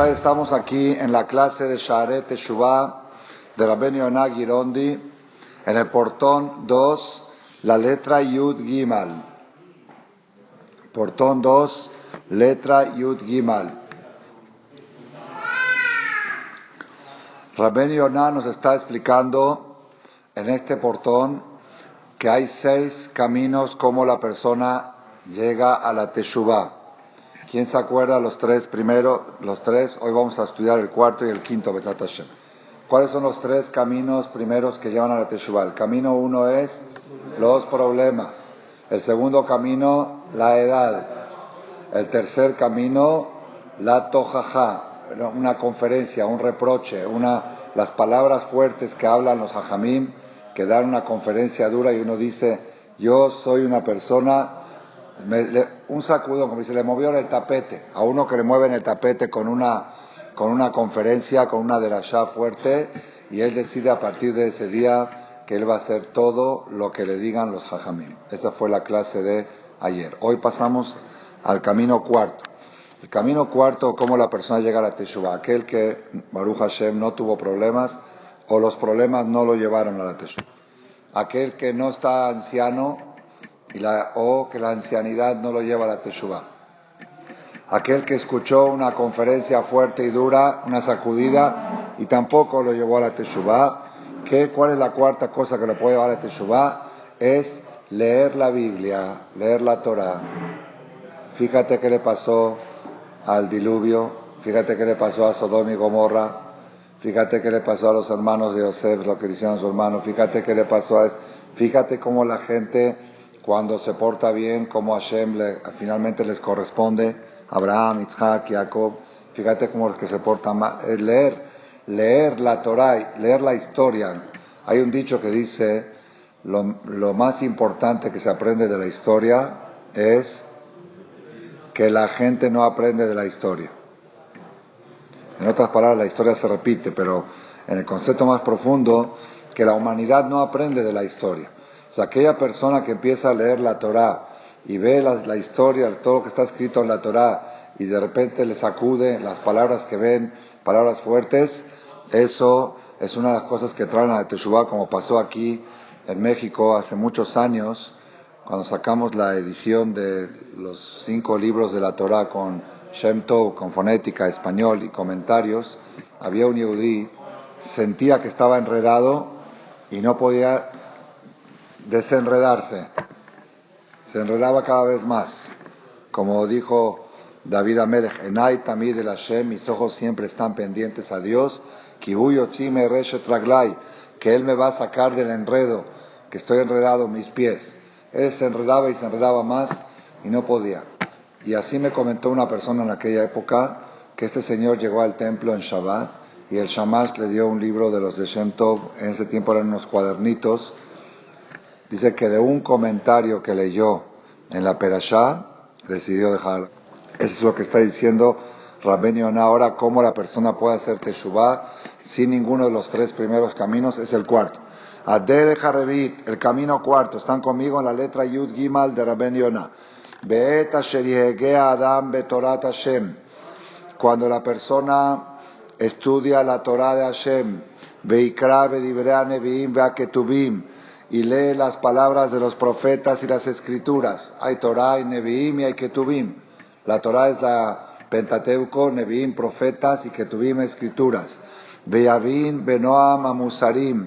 Estamos aquí en la clase de Shaarei Teshuvah de Rabbeinu Yonah Girondi, en el portón 2, la letra Yud Gimal. Portón 2, letra Yud Gimal. Rabbeinu Yonah nos está explicando en este portón que hay 6 caminos como la persona llega a la Teshuvah. ¿Quién se acuerda los 3 primeros? Los 3, hoy vamos a estudiar el cuarto y el quinto, Bezat Hashem. ¿Cuáles son los 3 caminos primeros que llevan a la Teshuvah? El camino 1 es los problemas. El segundo camino, la edad. El tercer camino, la tojaja, una conferencia, un reproche, las palabras fuertes que hablan los hajamim, que dan una conferencia dura y uno dice, yo soy una persona... un sacudón, como dice, le movió el tapete. A uno que le mueven el tapete con una conferencia, con una derashá fuerte, y él decide a partir de ese día que él va a hacer todo lo que le digan los hajamim. Esa fue la clase de ayer. Hoy pasamos al camino cuarto. El camino cuarto, cómo la persona llega a la Teshuvah. Aquel que, Baruch Hashem, no tuvo problemas, o los problemas no lo llevaron a la Teshuvah. Aquel que no está anciano, o que la ancianidad no lo lleva a la Teshuvah. Aquel que escuchó una conferencia fuerte y dura, una sacudida, y tampoco lo llevó a la Teshuvah. ¿Cuál es la cuarta cosa que lo puede llevar a la Teshuvah? Es leer la Biblia, leer la Torah. Fíjate qué le pasó al diluvio, fíjate qué le pasó a Sodoma y Gomorra, fíjate qué le pasó a los hermanos de Yosef, lo que hicieron a su hermano, fíjate qué le pasó fíjate cómo la gente, cuando se porta bien, como Hashem finalmente les corresponde, Abraham, Isaac, Jacob, fíjate cómo los que se portan mal, leer la Torah, leer la historia. Hay un dicho que dice, lo más importante que se aprende de la historia es que la gente no aprende de la historia. En otras palabras, la historia se repite, pero en el concepto más profundo, que la humanidad no aprende de la historia. O sea, aquella persona que empieza a leer la Torá y ve la historia, todo lo que está escrito en la Torá, y de repente le sacude las palabras que ven, palabras fuertes, eso es una de las cosas que traen a la Teshuvah, como pasó aquí en México hace muchos años, cuando sacamos la edición de los 5 libros de la Torá con Shem Tov, con fonética, español y comentarios. Había un yehudí, sentía que estaba enredado y no podía desenredarse, se enredaba cada vez más, como dijo David Amelech, Enai tamid el Hashem, mis ojos siempre están pendientes a Dios, Ki hu yotzi mereshet raglai, que Él me va a sacar del enredo, que estoy enredado mis pies. Él se enredaba y se enredaba más y no podía. Y así me comentó una persona en aquella época, que este señor llegó al templo en Shabbat, y el Shamash le dio un libro de los de Shem Tov, en ese tiempo eran unos cuadernitos. Dice que de un comentario que leyó en la Perashá, decidió dejar. Eso es lo que está diciendo Rabbeinu Yonah ahora, cómo la persona puede hacer Teshuvah sin ninguno de los 3 primeros caminos, es el cuarto. Aderech Harevit, el camino cuarto, están conmigo en la letra Yud Gimal de Rabbeinu Yonah. Be'et asher yehegea Adam betorat Hashem, cuando la persona estudia la Torah de Hashem, veikra vedivrei haneviim veaketuvim, y lee las palabras de los profetas y las escrituras. Hay Torah, hay Neviim y hay Ketuvim. La Torah es la Pentateuco, Neviim, profetas, y Ketuvim, escrituras. Veyavin benoam amusarim,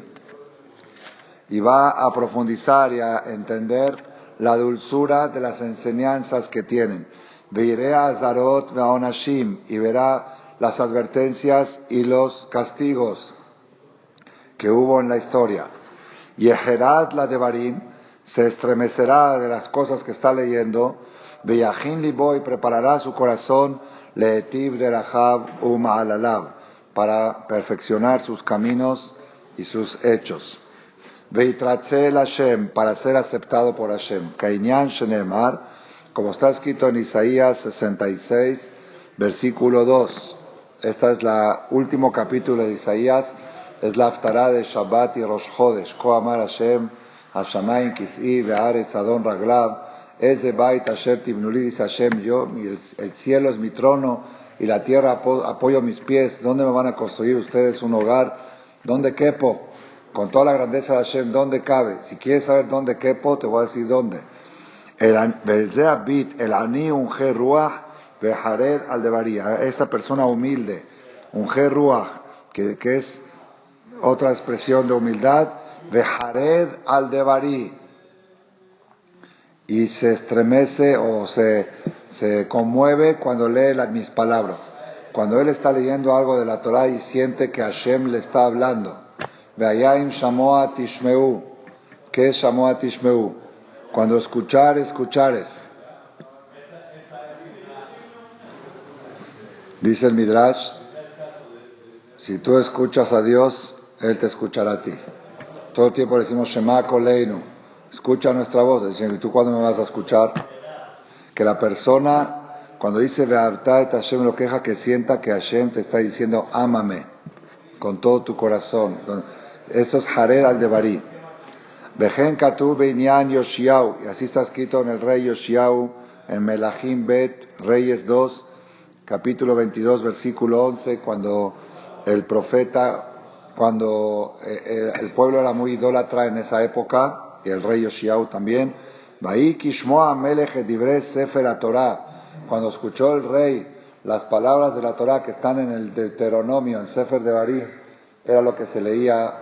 y va a profundizar y a entender la dulzura de las enseñanzas que tienen. Veirea azarot veonashim, y verá las advertencias y los castigos que hubo en la historia. Yeherat la devarim, se estremecerá de las cosas que está leyendo. Veyachin libo, y preparará su corazón, leetiv de rahav uma'alalav, para perfeccionar sus caminos y sus hechos. Veitratze Hashem, para ser aceptado por Hashem. Kainyan shenemar, como está escrito en Isaías 66, versículo 2. Este es el último capítulo de Isaías. Es la haftará de Shabbat y Rosh Chodesh. Ko amar Hashem, Hashamayim kis'i ve'aretz adon raglav, eze bait asher tibnuli, dice Hashem, el cielo es mi trono, y la tierra apoyo mis pies. ¿Dónde me van a construir ustedes un hogar? ¿Dónde quepo? Con toda la grandeza de Hashem, ¿dónde cabe? Si quieres saber dónde quepo, te voy a decir dónde. El ani unge ruach vejared al devaría. Esta persona humilde, unge ruach, que es otra expresión de humildad, vejared al devarí, y se estremece o se conmueve cuando lee mis palabras. Cuando él está leyendo algo de la Torah y siente que Hashem le está hablando. Veayim shamoa tishmeu. ¿Qué es shamoa tishmeu? Cuando escuchares. Dice el Midrash, si tú escuchas a Dios, Él te escuchará a ti. Todo el tiempo decimos Shema Koleinu, escucha nuestra voz. Dicen, ¿y tú cuándo me vas a escuchar? Que la persona, cuando dice Ve'avta et Hashem lo queja, que sienta que Hashem te está diciendo ámame con todo tu corazón. Eso es Jared al Devarí. Vejen Katu Beinyan Yoshiau, y así está escrito en el rey Yoshiau, en Melahim Bet, Reyes 2, capítulo 22, versículo 11, cuando el profeta, cuando el pueblo era muy idólatra en esa época, y el rey Yoshiau también, Vaí Kishmoa Melech et Divrei Sefer HaTorah, cuando escuchó el rey las palabras de la Torah que están en el Deuteronomio, en Sefer Devarim, era lo que se leía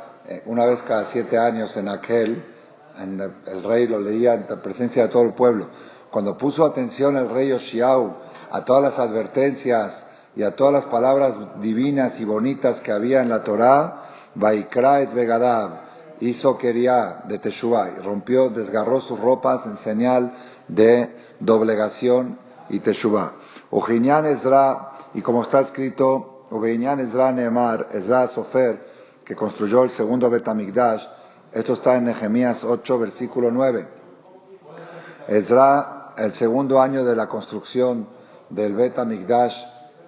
una vez cada 7 años el rey lo leía en presencia de todo el pueblo. Cuando puso atención el rey Yoshiau a todas las advertencias y a todas las palabras divinas y bonitas que había en la Torah, Vaikra et Begadab, hizo Keriá de Teshuvah, y desgarró sus ropas en señal de doblegación y Teshuvah. Ujinyan Ezra, y como está escrito, Ujinyan Ezra Neemar, Ezra Sofer, que construyó el segundo Betamigdash, esto está en Nehemías 8, versículo 9. Ezra, el segundo año de la construcción del Betamigdash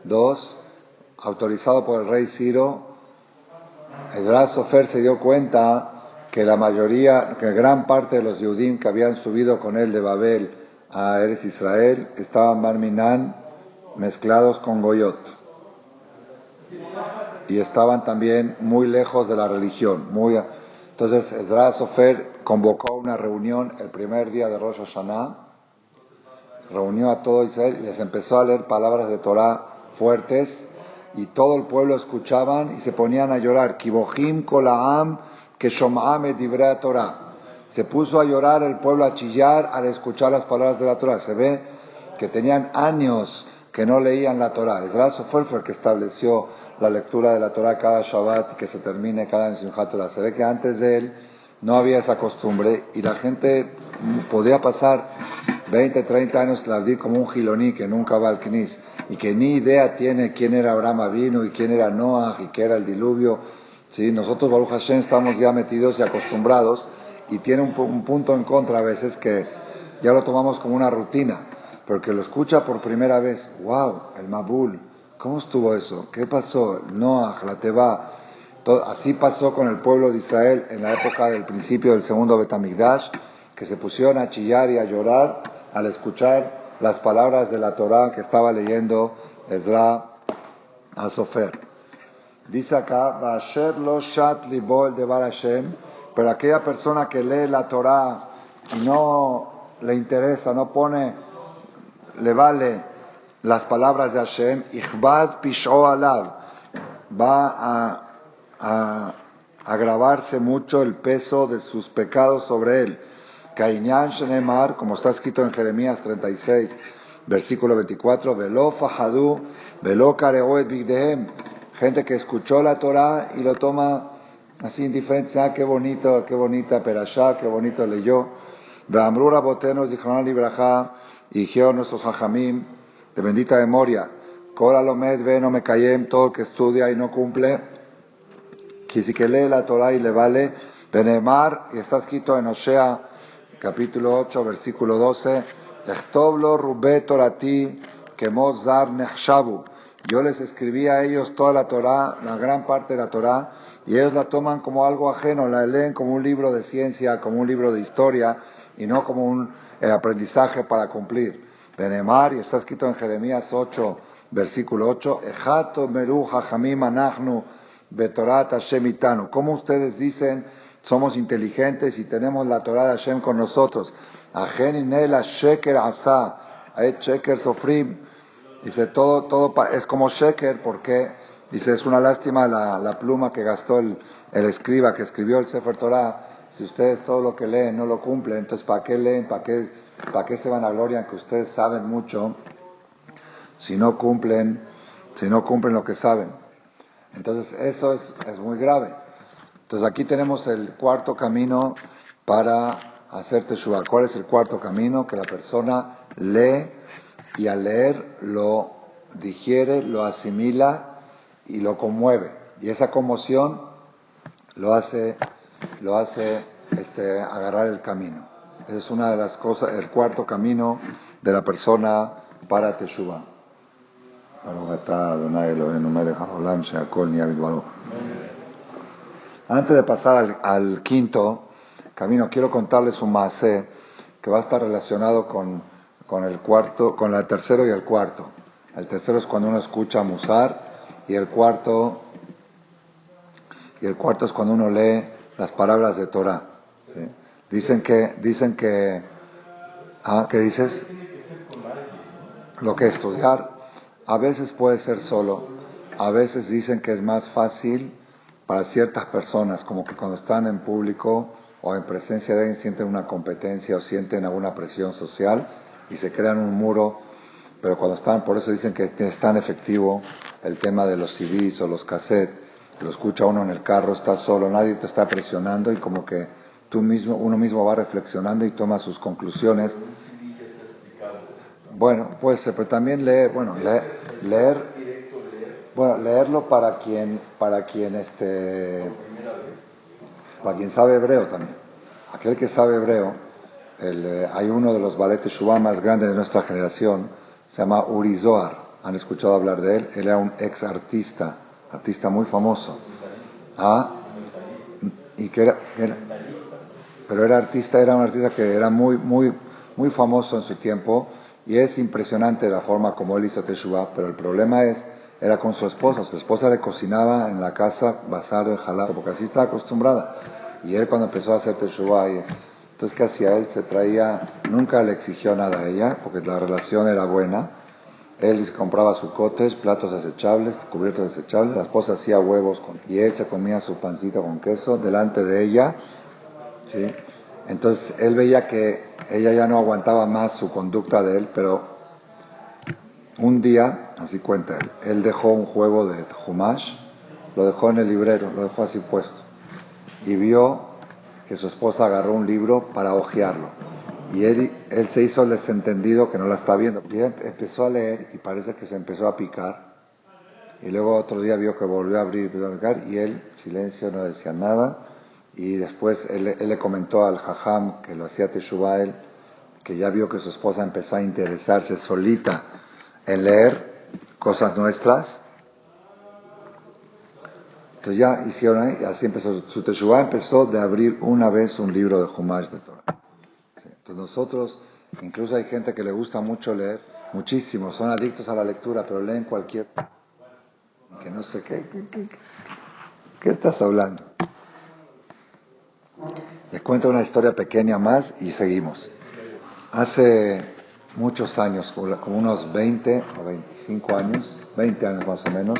2, autorizado por el rey Ciro, Ezra Sofer se dio cuenta que que gran parte de los Yehudim que habían subido con él de Babel a Eretz Israel estaban Barminan mezclados con Goyot. Y estaban también muy lejos de la religión. Entonces Ezra Sofer convocó una reunión el primer día de Rosh Hashanah, reunió a todo Israel y les empezó a leer palabras de Torah fuertes, y todo el pueblo escuchaban y se ponían a llorar. Kibohim kolaam que shom'am et divrei Torah. Se puso a llorar el pueblo, a chillar al escuchar las palabras de la Torah. Se ve que tenían años que no leían la Torah. Ezra Sofer fue el que estableció la lectura de la Torah cada Shabbat y que se termine cada año Simchat Torah. Se ve que antes de él no había esa costumbre y la gente podía pasar 20, 30 años lavdí como un giloní que nunca va al Knis y que ni idea tiene quién era Abraham Avinu y quién era Noah y qué era el diluvio. ¿Sí? Nosotros, Baruch Hashem, estamos ya metidos y acostumbrados, y tiene un punto en contra a veces que ya lo tomamos como una rutina, porque lo escucha por primera vez. ¡Wow! El Mabul. ¿Cómo estuvo eso? ¿Qué pasó? Noah, la Teba. Así pasó con el pueblo de Israel en la época del principio del segundo Betamigdash, que se pusieron a chillar y a llorar al escuchar las palabras de la Torah que estaba leyendo Ezra Sofer. Dice acá, Vasher lo shat libo el devar Hashem, pero aquella persona que lee la Torah y no le interesa, no le vale las palabras de Hashem, ichbad pisho alav, va a agravarse mucho el peso de sus pecados sobre él. Kainyan shenemar, como está escrito en Jeremías 36, versículo 24, velo fahadu, velo kareu et bigdehem. Gente que escuchó la Torah y lo toma así indiferente. Qué bonito, qué bonita perashá, qué bonito leyó. Ve'amru rabotenu zichronon libraja, y dijeron nuestros hajamim de bendita memoria, kol alomed ve no mekayem, todo el que estudia y no cumple, que si que lee la Torah y le vale, benemar, y está escrito en Osea, capítulo 8, versículo 12, echtov lo rubé torati kemot zar nechshavu. Yo les escribí a ellos toda la Torah, la gran parte de la Torah, y ellos la toman como algo ajeno, la leen como un libro de ciencia, como un libro de historia, y no como un aprendizaje para cumplir. Benemar, y está escrito en Jeremías 8, versículo 8, Ejato meru hajamim anachnu betorat Hashem itanu. ¿Cómo ustedes dicen, somos inteligentes y tenemos la Torah de Hashem con nosotros? Ajen inela sheker asa, et sheker sofrim. Dice, todo es como sheker, porque, dice, es una lástima la pluma que gastó el escriba que escribió el Sefer Torah. Si ustedes todo lo que leen no lo cumplen, entonces ¿para qué leen? ¿Para qué se vanaglorian que ustedes saben mucho si no cumplen lo que saben? Entonces eso es muy grave. Entonces aquí tenemos el cuarto camino para hacer teshuva. ¿Cuál es el cuarto camino? Que la persona lee y al leer lo digiere, lo asimila y lo conmueve. Y esa conmoción lo hace agarrar el camino. Esa es una de las cosas, el cuarto camino de la persona para teshuva. Antes de pasar al quinto camino, quiero contarles un maasé que va a estar relacionado con el cuarto, con el tercero y el cuarto. El tercero es cuando uno escucha musar y el cuarto es cuando uno lee las palabras de Torah. ¿Sí? Dicen que ¿qué dices? Lo que estudiar a veces puede ser solo, a veces dicen que es más fácil para ciertas personas, como que cuando están en público o en presencia de alguien sienten una competencia o sienten alguna presión social y se crean un muro, pero cuando están, por eso dicen que es tan efectivo el tema de los CDs o los cassettes, lo escucha uno en el carro, está solo, nadie te está presionando y como que uno mismo va reflexionando y toma sus conclusiones. Bueno, pues, pero también leerlo para quien sabe hebreo también. Aquel que sabe hebreo, hay uno de los ballet Teshuvah más grandes de nuestra generación, se llama Uri Zohar. ¿Han escuchado hablar de él? Él era un ex artista muy famoso. Y pero era un artista que era muy, muy, muy famoso en su tiempo. Y es impresionante la forma como él hizo Teshuvah, pero el problema era con su esposa le cocinaba en la casa basado en halal, porque así estaba acostumbrada, y él cuando empezó a hacer Teshuvah, entonces ¿qué hacía él? Nunca le exigió nada a ella, porque la relación era buena, él compraba sus cotes, platos desechables, cubiertos desechables, la esposa hacía huevos, y él se comía su pancita con queso delante de ella, ¿sí? Entonces él veía que ella ya no aguantaba más su conducta de él, pero un día, así cuenta él dejó un juego de Humash, lo dejó en el librero, lo dejó así puesto, y vio que su esposa agarró un libro para hojearlo, y él se hizo el desentendido que no la está viendo, y él empezó a leer y parece que se empezó a picar, y luego otro día vio que volvió a abrir, y él, silencio, no decía nada. Y después él le comentó al Jajam que lo hacía Teshuvah él, que ya vio que su esposa empezó a interesarse solita en leer cosas nuestras. Entonces ya hicieron ahí, así empezó su Teshuvah, empezó de abrir una vez un libro de Humash de Torah. Sí. Entonces nosotros, incluso hay gente que le gusta mucho leer, muchísimo, son adictos a la lectura, pero leen cualquier... que no sé ¿qué estás hablando? Les cuento una historia pequeña más y seguimos. Hace muchos años, como unos 20 o 25 años, 20 años más o menos,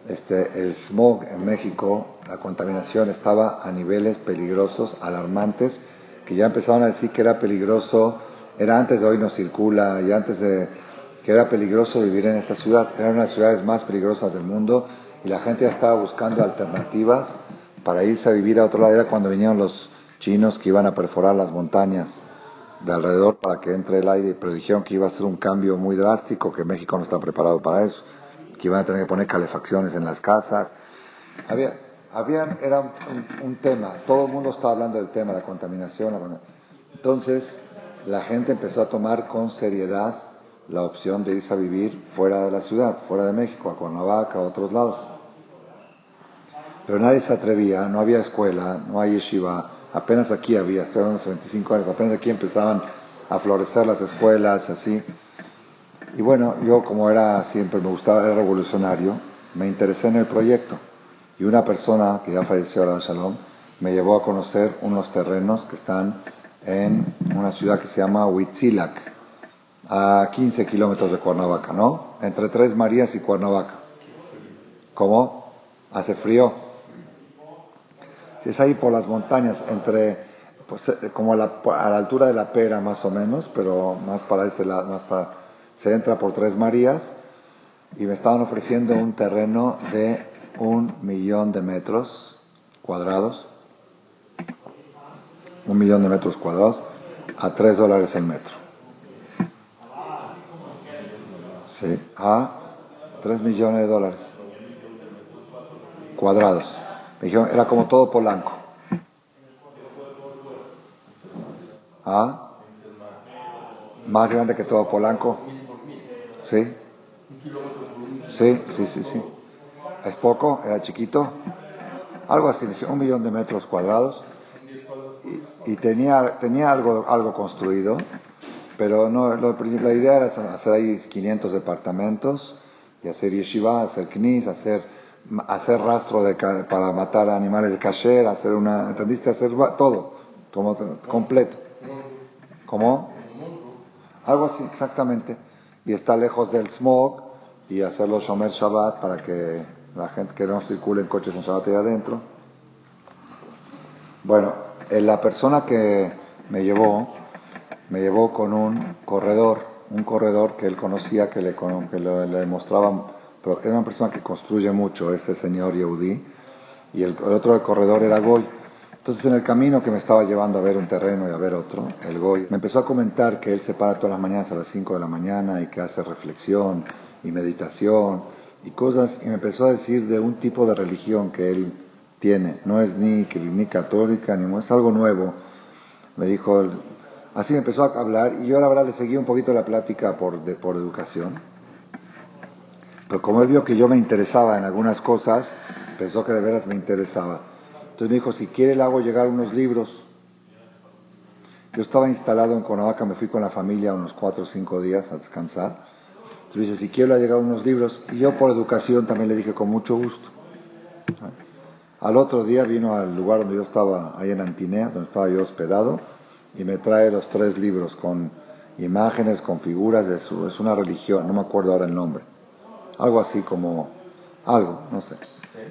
el smog en México, la contaminación estaba a niveles peligrosos, alarmantes, que ya empezaron a decir que era peligroso, era antes de hoy no circula, y antes de que era peligroso vivir en esta ciudad, era una de las ciudades más peligrosas del mundo, y la gente ya estaba buscando alternativas para irse a vivir a otro lado. Era cuando vinieron los chinos que iban a perforar las montañas de alrededor para que entre el aire, pero dijeron que iba a ser un cambio muy drástico, que México no está preparado para eso, que iban a tener que poner calefacciones en las casas. Era un tema, todo el mundo estaba hablando del tema, la contaminación. Entonces, la gente empezó a tomar con seriedad la opción de irse a vivir fuera de la ciudad, fuera de México, a Cuernavaca, a otros lados. Pero nadie se atrevía, no había escuela, no hay yeshiva, apenas aquí había, estoy hablando de hace 25 años, apenas aquí empezaban a florecer las escuelas, así. Y bueno, yo como era siempre, me gustaba, era revolucionario, me interesé en el proyecto. Y una persona que ya falleció, ahora Shalom, me llevó a conocer unos terrenos que están en una ciudad que se llama Huitzilac, a 15 kilómetros de Cuernavaca, ¿no? Entre Tres Marías y Cuernavaca. ¿Cómo? ¿Hace frío? Si es ahí por las montañas, pues, como a la altura de la Pera más o menos, pero más para este lado, se entra por Tres Marías y me estaban ofreciendo un terreno de 1.000.000 de metros cuadrados, 1.000.000 de metros cuadrados a $3 el metro. Sí, a 3 millones de dólares cuadrados. Me dijeron, era como todo Polanco. ¿Ah? Más grande que todo Polanco. ¿Sí? Sí. ¿Es poco? ¿Era chiquito? Algo así, 1.000.000 de metros cuadrados. Y tenía algo construido, pero no, la idea era hacer ahí 500 departamentos y hacer yeshiva, hacer knis, hacer rastro para matar animales de kasher, ¿entendiste? Hacer todo, como completo. ¿Cómo? Algo así, exactamente. Y está lejos del smog y hacerlo Shomer Shabbat para que la gente que no circule en coches en Shabbat ahí adentro. Bueno, la persona que me llevó con un corredor que él conocía, que le mostraba, pero era una persona que construye mucho, ese señor Yehudí, y el otro corredor era Goy. Entonces en el camino que me estaba llevando a ver un terreno y a ver otro, el Goy me empezó a comentar que él se para todas las mañanas a las 5 de la mañana y que hace reflexión y meditación y cosas, y me empezó a decir de un tipo de religión que él tiene, no es ni católica, es algo nuevo. Me dijo, así me empezó a hablar y yo la verdad le seguí un poquito la plática por educación. Pero como él vio que yo me interesaba en algunas cosas, pensó que de veras me interesaba. Entonces me dijo, si quiere le hago llegar unos libros. Yo estaba instalado en Cuernavaca, me fui con la familia unos 4 o 5 días a descansar. Entonces me dice, si quiero le llegar unos libros. Y yo por educación también le dije, con mucho gusto. Al otro día vino al lugar donde yo estaba, ahí en Antinea, donde estaba yo hospedado, y me trae los 3 libros con imágenes, con figuras es una religión, no me acuerdo ahora el nombre. Algo así como, no sé.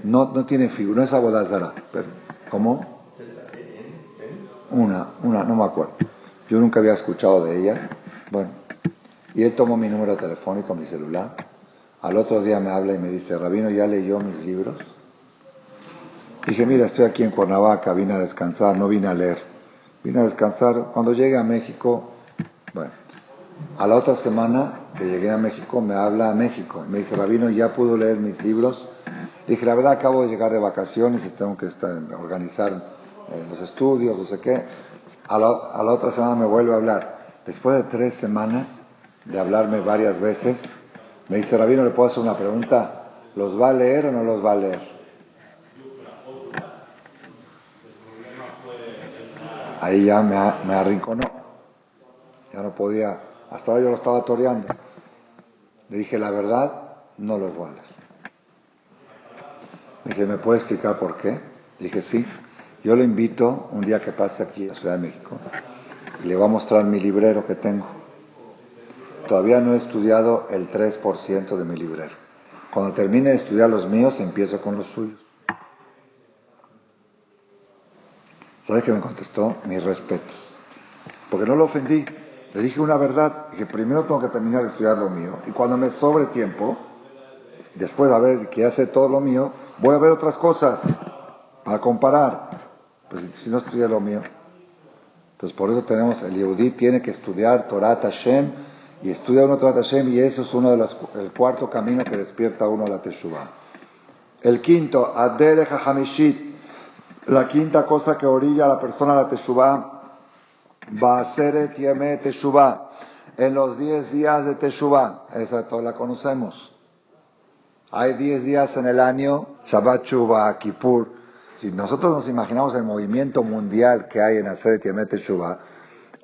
No tiene figura, no es Abodazara, pero, ¿cómo? No me acuerdo. Yo nunca había escuchado de ella. Bueno, y él tomó mi número telefónico, mi celular. Al otro día me habla y me dice, Rabino, ¿ya leyó mis libros? Dije, mira, estoy aquí en Cuernavaca, vine a descansar, no vine a leer. Vine a descansar. Cuando llegue a México, bueno, a la otra semana que llegué a México, me habla a México. Y me dice, Rabino, ¿ya pudo leer mis libros? Dije, la verdad, acabo de llegar de vacaciones y tengo que organizar los estudios, no sé qué. A la otra semana me vuelve a hablar. Después de 3 semanas de hablarme varias veces, me dice, Rabino, ¿le puedo hacer una pregunta? ¿Los va a leer o no los va a leer? Ahí ya me arrinconó. Ya no podía. Hasta ahora yo lo estaba toreando. Le dije, la verdad, no los voy a leer. Me dice, ¿me puede explicar por qué? Dije, sí. Yo lo invito un día que pase aquí a Ciudad de México y le voy a mostrar mi librero que tengo. Todavía no he estudiado el 3% de mi librero. Cuando termine de estudiar los míos, empiezo con los suyos. ¿Sabes qué me contestó? Mis respetos. Porque no lo ofendí. Le dije una verdad. Dije, primero tengo que terminar de estudiar lo mío. Y cuando me sobre tiempo, después de ver que ya sé todo lo mío, voy a ver otras cosas para comparar. Pues si no estudia lo mío. Entonces por eso tenemos, el Yehudí tiene que estudiar Torah Hashem, y estudia uno Torah Hashem, y eso es el cuarto camino que despierta a uno a la Teshuvah. El quinto, Aderech HaHamishit, la quinta cosa que orilla a la persona a la Teshuvah, Ba'aseret Yemei Teshuvah, en los 10 días de Teshuvah. Esa toda la conocemos. Hay 10 días en el año, Shabbat Shuvah, Kippur. Si nosotros nos imaginamos el movimiento mundial que hay en Aseret Yemei Teshuvah,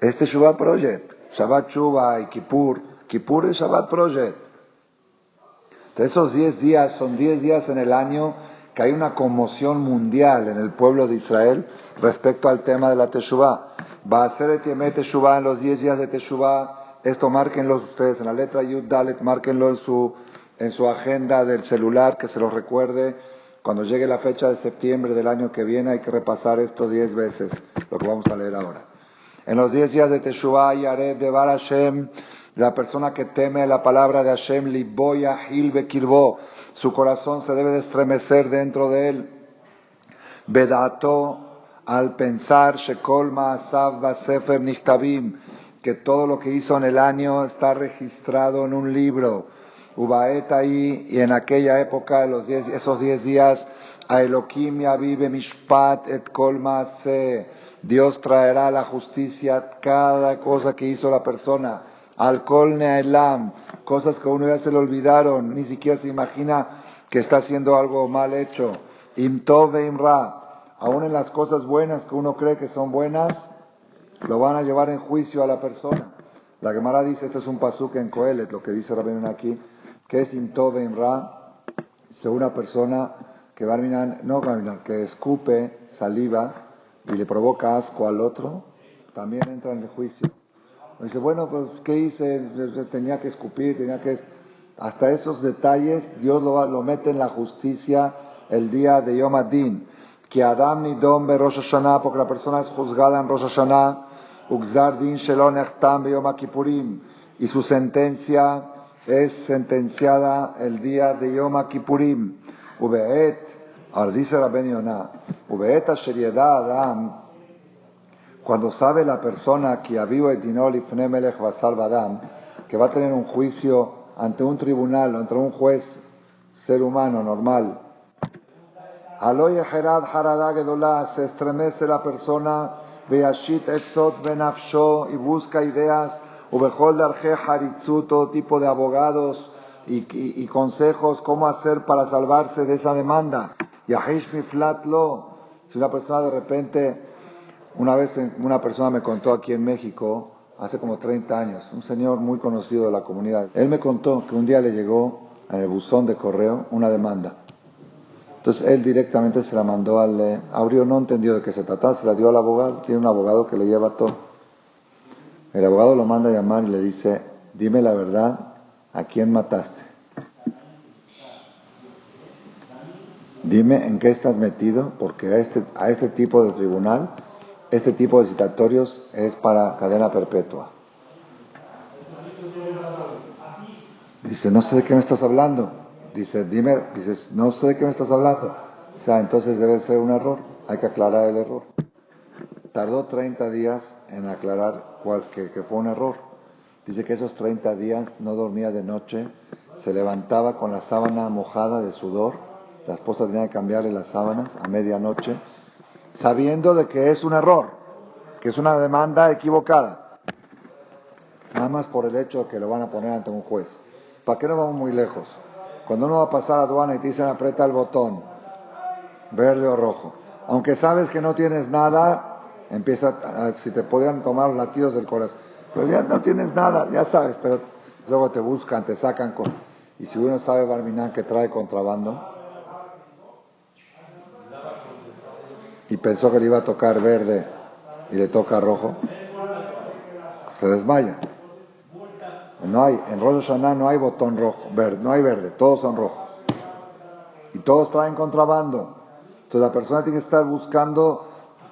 es Teshuvah Project, Shabbat Shuvah y Kippur, Kippur es Shabbat Project. Entonces esos 10 días son 10 días en el año que hay una conmoción mundial en el pueblo de Israel respecto al tema de la Teshuvah. Va a ser el Yemé Teshuvah en los 10 días de Teshuvah. Esto márquenlo ustedes en la letra Yud Dalet, márquenlo en su agenda del celular, que se los recuerde. Cuando llegue la fecha de septiembre del año que viene hay que repasar esto 10 veces, lo que vamos a leer ahora. En los 10 días de Teshuvah, Yareb Devar Hashem, la persona que teme la palabra de Hashem, Libo Yahil Bekirbo, su corazón se debe de estremecer dentro de él. Bedato, al pensar, Shekol Ma'asav Basefer Nichtabim, que todo lo que hizo en el año está registrado en un libro. Ubaet ahí, y en aquella época, esos 10 días, a Elohim Yavive Mishpat et Kol Maaseh, Dios traerá la justicia cada cosa que hizo la persona. Al Kol Ne'elam, cosas que uno ya se le olvidaron, ni siquiera se imagina que está haciendo algo mal hecho. Im Tov ve'im Ra, aún en las cosas buenas que uno cree que son buenas, lo van a llevar en juicio a la persona. La Gemara dice, esto es un pasuk en Coelet, lo que dice Rabbeinu aquí, que es Im Tov ve'im Ra, dice una persona que que escupe saliva y le provoca asco al otro, también entra en el juicio. Dice, bueno, pues ¿qué hice? Tenía que escupir, hasta esos detalles Dios lo mete en la justicia el día de Yom Adin. Que Adam nidom be Rosh Hashanah, porque la persona es juzgada en Rosh Hashanah, Ugzar din shelo nechtam be Yom Kippurim, y su sentencia es sentenciada el día de Yom Kippurim. Ubeet, ahora dice Rabbeinu Yonah, Ubeet asher yeda Adam, cuando sabe la persona que va a tener un juicio ante un tribunal, ante un juez, ser humano, normal, Aloy Herad Harada Gedolá, se estremece la persona, Beashit Etzot Benafsho, y busca ideas, Ubehol Darje Haritzu, todo tipo de abogados y consejos, cómo hacer para salvarse de esa demanda. Yahish Miflat Lo, si una persona de repente, una vez una persona me contó aquí en México, hace como 30 años, un señor muy conocido de la comunidad, él me contó que un día le llegó en el buzón de correo una demanda. Entonces él directamente se la mandó abrió, no entendió de qué se trataba, se la dio al abogado, tiene un abogado que le lleva todo. El abogado lo manda a llamar y le dice, dime la verdad, ¿a quién mataste? Dime en qué estás metido, porque a este tipo de tribunal, este tipo de citatorios es para cadena perpetua. Dice, no sé de qué me estás hablando. Dices, no sé de qué me estás hablando. O sea, entonces debe ser un error, hay que aclarar el error. Tardó 30 días en aclarar que fue un error. Dice que esos 30 días no dormía de noche, se levantaba con la sábana mojada de sudor, la esposa tenía que cambiarle las sábanas a medianoche, sabiendo de que es un error, que es una demanda equivocada, nada más por el hecho de que lo van a poner ante un juez. ¿Para qué no vamos muy lejos? Cuando uno va a pasar a aduana y te dicen aprieta el botón, verde o rojo, aunque sabes que no tienes nada, si te podían tomar los latidos del corazón, pero ya no tienes nada, ya sabes, pero luego te buscan, te sacan y si uno sabe Barminan que trae contrabando y pensó que le iba a tocar verde y le toca rojo, se desmaya. En Rosh Hashanah no hay botón rojo, verde, no hay verde, todos son rojos. Y todos traen contrabando. Entonces la persona tiene que estar buscando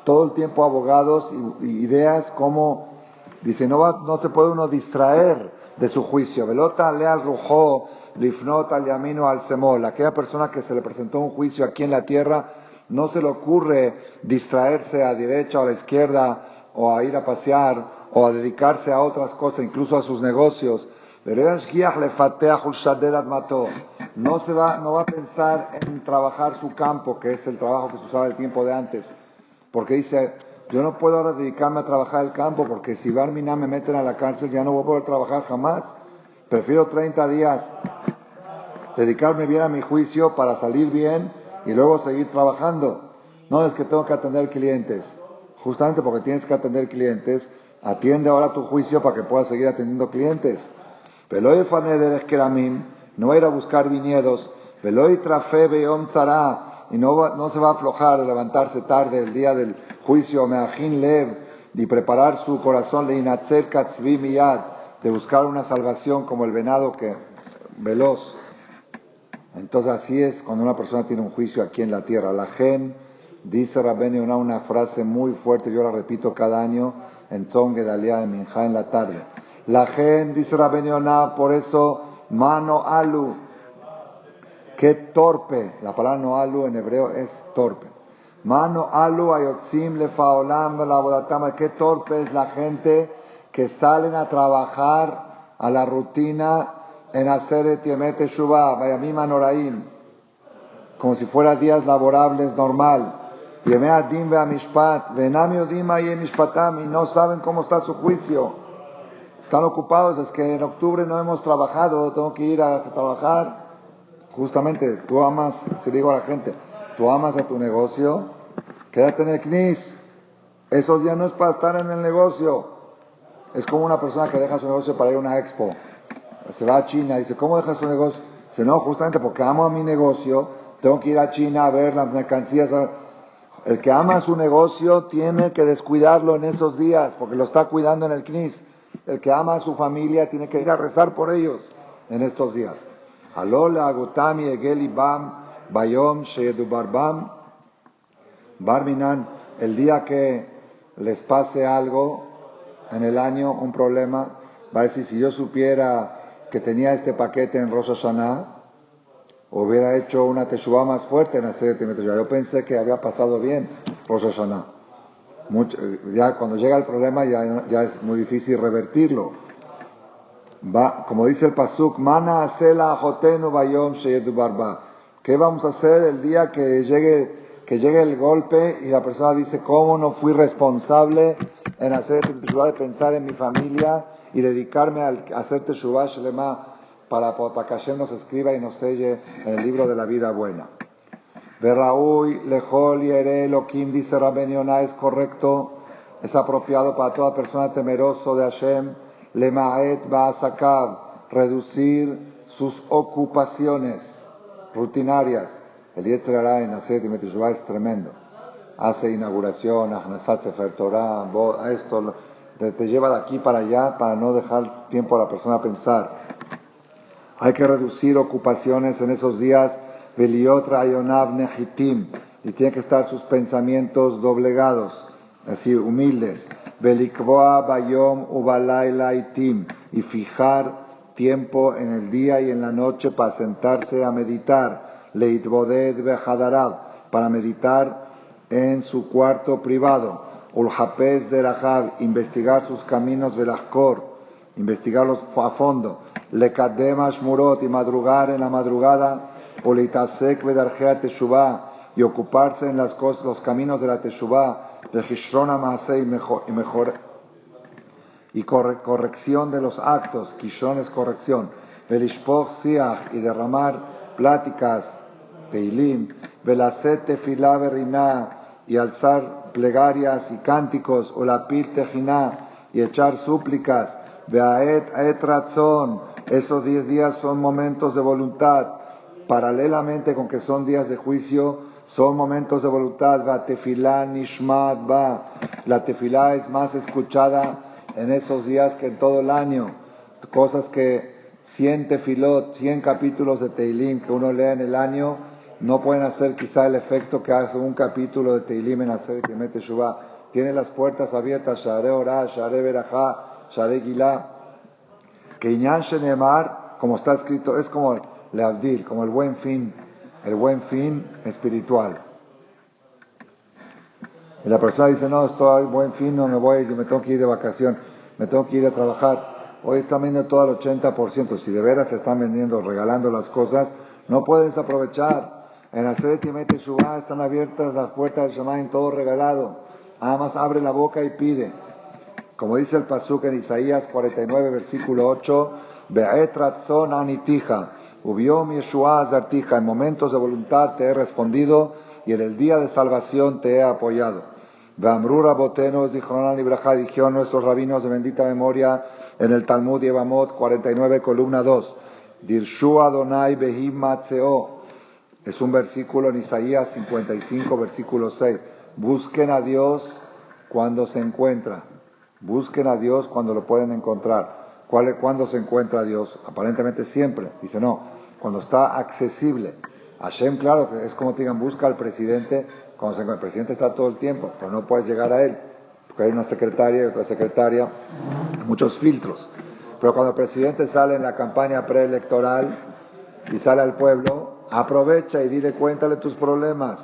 todo el tiempo abogados y ideas como, dice, no se puede uno distraer de su juicio. Velota le al rujo, lifnot al yamino al semol. Aquella persona que se le presentó un juicio aquí en la tierra, no se le ocurre distraerse a derecha o a la izquierda, o a ir a pasear, o a dedicarse a otras cosas, incluso a sus negocios. No va a pensar en trabajar su campo, que es el trabajo que se usaba el tiempo de antes. Porque dice, yo no puedo ahora dedicarme a trabajar el campo, porque si Barminan me meten a la cárcel, ya no voy a poder trabajar jamás. Prefiero 30 días dedicarme bien a mi juicio para salir bien y luego seguir trabajando. No es que tengo que atender clientes. Justamente porque tienes que atender clientes, atiende ahora tu juicio para que puedas seguir atendiendo clientes. Veloy faneder eskeramim, no va a ir a buscar viñedos. Veloy trafe beyom tzara, y no se va a aflojar de levantarse tarde el día del juicio, meachin lev, y preparar su corazón, leinatzer katzvi miyad, de buscar una salvación como el venado que veloz. Entonces así es cuando una persona tiene un juicio aquí en la tierra. La gen, dice Rabbeinu Yonah una frase muy fuerte, yo la repito cada año en Tzom Gedalia en Minjá en la tarde. La gen, dice Rabbeinu Yonah, por eso, mano alu, qué torpe, la palabra no alu en hebreo es torpe. Mano alu ayotzim lefaolam velabodatam, qué torpe es la gente que salen a trabajar a la rutina en hacer Yemet Teshuvah, Vayamim Anoraim, como si fueran días laborables normal. Yemei Adin ve'amishpat, ve'enam yodim ma yeh mishpatam, y no saben cómo está su juicio. Están ocupados, es que en octubre no hemos trabajado, tengo que ir a trabajar. Justamente, tú amas, si digo a la gente, tú amas a tu negocio, quédate en el CNIS. Esos días no es para estar en el negocio. Es como una persona que deja su negocio para ir a una expo. Se va a China y dice, ¿cómo dejas tu negocio? Dice, no, justamente porque amo a mi negocio, tengo que ir a China a ver las mercancías. El que ama su negocio tiene que descuidarlo en esos días, porque lo está cuidando en el CNIS. El que ama a su familia tiene que ir a rezar por ellos en estos días. Alola agutami egeli bam bayom sheyedubarbam barminan. El día que les pase algo en el año, un problema, va a decir, si yo supiera que tenía este paquete en Rosh Hashanah, hubiera hecho una teshuvah más fuerte en hacer Yemet Teshuvah. Yo pensé que había pasado bien Rosh Hashanah. Ya cuando llega el problema ya es muy difícil revertirlo. Como dice el pasuk, mana asela ajotenu bayom sheyedu barba. ¿Qué vamos a hacer el día que llegue el golpe y la persona dice, ¿cómo no fui responsable en hacer teshuvah, de pensar en mi familia y dedicarme a hacer teshuvah shlema para que Hashem nos escriba y nos selle en el libro de la vida buena? Verraúi lejol yere Elohim, dice Rabbeinu Yonah, es correcto, es apropiado para toda persona temeroso de Hashem, lemaet ba'asakav, reducir sus ocupaciones rutinarias. El Yetzer Hara en hacer Yemet Teshuvah es tremendo. Hace inauguración, Achnasat Sefer Torah, esto te lleva de aquí para allá para no dejar tiempo a la persona a pensar. Hay que reducir ocupaciones en esos días. Veliot rayonav nehitim, y tienen que estar sus pensamientos doblegados, así humildes. Velikvoa bayom ubalayla itim, y fijar tiempo en el día y en la noche para sentarse a meditar. Leitboded behadarav, para meditar en su cuarto privado. Ulhapez derahab, investigar sus caminos velachkor, investigarlos a fondo. Lekadem ashmurot, y madrugar en la madrugada. Ulitasek bedarjea teshuvah, y ocuparse en las cosas, los caminos de la teshuvah. Rejishrona maaseh, y corrección de los actos. Kishon es corrección. Velishpoch siach, y derramar pláticas. Teilim. Velaset tefilá berriná, y alzar plegarias y cánticos. Ulapit tejiná, y echar súplicas. Veaet aet ratzon, esos 10 días son momentos de voluntad. Paralelamente con que son días de juicio, son momentos de voluntad. Va tefilá nishmat va. La tefilá es más escuchada en esos días que en todo el año. Cosas que 100 tefilot, 100 capítulos de Teilim que uno lee en el año, no pueden hacer quizá el efecto que hace un capítulo de Teilim en hacer Yemet Teshuvah. Tiene las puertas abiertas, Share Orah, Share Berajá, Share Gilá. Que Inyan Shenemar, como está escrito, es como Leavdil, como el buen fin espiritual. Y la persona dice, no, estoy buen fin, no me voy, yo me tengo que ir de vacación, me tengo que ir a trabajar. Hoy están vendiendo todo al 80%. Si de veras se están vendiendo, regalando las cosas, no puedes aprovechar. En hacer Yemet Teshuvah están abiertas las puertas del Shamayim, todo regalado. Nada más abre la boca y pide. Como dice el pasuk en Isaías 49, versículo 8, Be'et ratzon anitija, ubiom Yeshua azartija, en momentos de voluntad te he respondido y en el día de salvación te he apoyado. Ve'amru rabotenu zichronan libraja, dijeron nuestros rabinos de bendita memoria, En el Talmud Yevamot 49, columna 2. Dirshu Adonai Behim Matzeo. Es un versículo en Isaías 55, versículo 6. Busquen a Dios cuando se encuentra. Busquen a Dios cuando lo pueden encontrar. ¿Cuándo se encuentra a Dios? Aparentemente siempre. Dice no, cuando está accesible. Hashem, claro, que es como te digan, busca al presidente cuando el presidente está todo el tiempo, pero no puedes llegar a él, porque hay una secretaria y otra secretaria, muchos filtros. Pero cuando el presidente sale en la campaña preelectoral y sale al pueblo, aprovecha y dile, cuéntale tus problemas.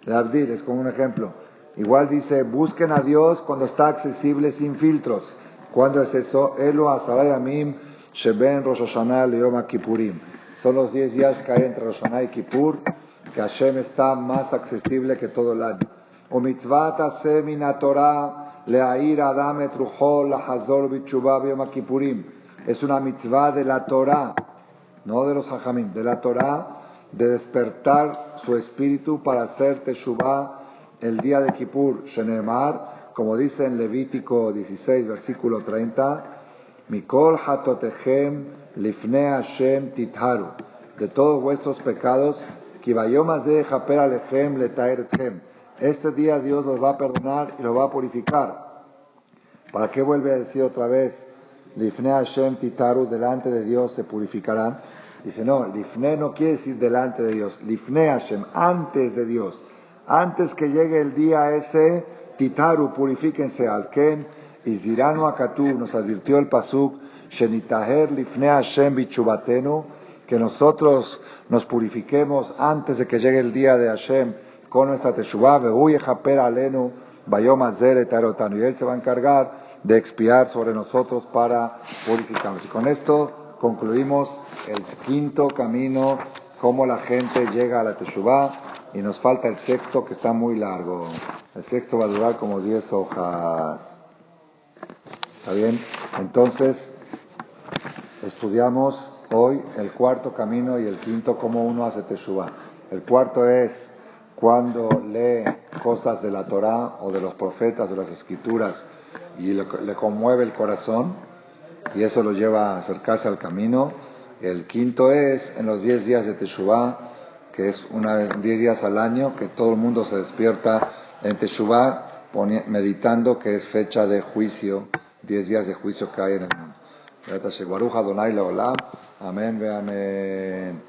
Abdil es como un ejemplo. Igual dice, busquen a Dios cuando está accesible sin filtros. ¿Cuándo es eso? Elo asarayamim sheben Rosh Hashanah leyom Kippurim. Son los 10 días que hay entre Rosh Hashanah y Kippur, que Hashem está más accesible que todo el año. O mitzvat aseh min haTorah le'air adam et rucho lahazor b'tshuva b'yom Kippurim. Es una mitzvah de la Torah, no de los hajamim, de la Torah, de despertar su espíritu para hacer teshuvah el día de Kippur. Shenemar, como dice en Levítico 16, versículo 30, Mikol hatotechem lifnei Hashem titharu. De todos vuestros pecados, Kivayom hazeh japer alechem letaer etchem. Este día Dios los va a perdonar y los va a purificar. ¿Para qué vuelve a decir otra vez? Lifnei Hashem titaru, delante de Dios se purificarán. Dice, no, Lifnei no quiere decir delante de Dios. Lifnei Hashem, antes de Dios. Antes que llegue el día ese, titaru, purifíquense. Alken, Iziranu Akatub, nos advirtió el pasuk, Shenitaher Lifnei Hashem bichubatenu, que nosotros nos purifiquemos antes de que llegue el día de Hashem con nuestra teshuvah, vehu yechaper alenu bayom hazeh letarotanu. Y Él se va a encargar de expiar sobre nosotros para purificarnos. Y con esto concluimos el quinto camino, cómo la gente llega a la teshuvah, y nos falta el sexto, que está muy largo. El sexto va a durar como 10 hojas. ¿Está bien? Entonces, estudiamos hoy el cuarto camino y el quinto, cómo uno hace teshuvah. El cuarto es cuando lee cosas de la Torah o de los profetas o de las escrituras y le conmueve el corazón, y eso lo lleva a acercarse al camino. El quinto es en los 10 días de Teshuvah, que es 10 días al año, que todo el mundo se despierta en Teshuvah meditando que es fecha de juicio, 10 días de juicio que hay en el mundo. Baruch Adonai Leolam. Amén ve amén.